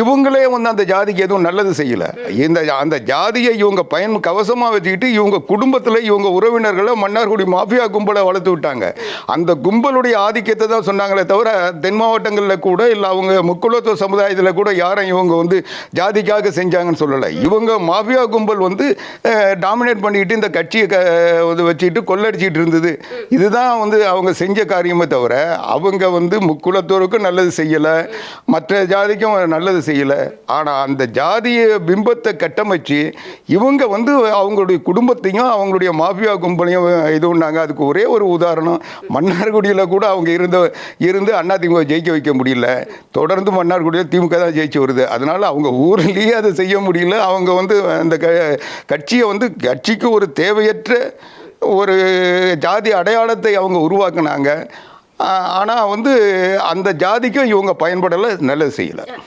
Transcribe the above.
இவங்களே வந்து அந்த ஜாதிக்கு எதுவும் நல்லது செய்யல. அந்த ஜாதியை இவங்க கவசமா வச்சுக்கிட்டு இவங்க குடும்பத்தில் இவங்க உறவினர்களை மன்னார்குடி மாஃபியா கும்பலை வளர்த்து விட்டாங்க. அந்த கும்பலுடைய ஆதிக்கத்தை தான் சொன்னாங்களே தவிர தென் மாவட்டங்களில் கூட இல்லை அவங்க முக்குலத்துவ சமுதாயத்தில் கூட யாரும் இவங்க வந்து ஜாதிக்காக செஞ்சாங்கன்னு சொல்லலை. இவங்க மாஃபியா கும்பல் வந்து டாமினேட் பண்ணிக்கிட்டு இந்த கட்சியை வச்சுக்கிட்டு கொள்ளடிச்சிட்டு இருந்தது. இதுதான் வந்து அவங்க செஞ்ச காரியமே தவிர அவங்க வந்து முக்குலத்தோருக்கும் நல்லது செய்யலை, மற்ற ஜாதிக்கும் நல்லது செய்யலை. ஆனால் அந்த ஜாதிய பிம்பத்தை கட்டமைச்சு இவங்க வந்து அவங்களுடைய குடும்பத்தையும் அவங்களுடைய மாஃபியா கும்பலையும் இது பண்ணாங்க. அதுக்கு ஒரே ஒரு உதாரணம், மன்னார்குடியில் கூட அவங்க இருந்து அதிமுக ஜெயிக்க வைக்க முடியல. தொடர்ந்து மன்னார்குடியில் திமுக தான் ஜெயிச்சு வருது. அதனால் அவங்க ஊர்லேயே அதை செய்ய முடியல. அவங்க வந்து அந்த கட்சியை வந்து கட்சிக்கு ஒரு தேவையற்ற ஒரு ஜாதி அடையாளத்தை அவங்க உருவாக்குனாங்க. ஆனால் வந்து அந்த ஜாதிக்கும் இவங்க பயன்படலை, நல்லது செய்யலை.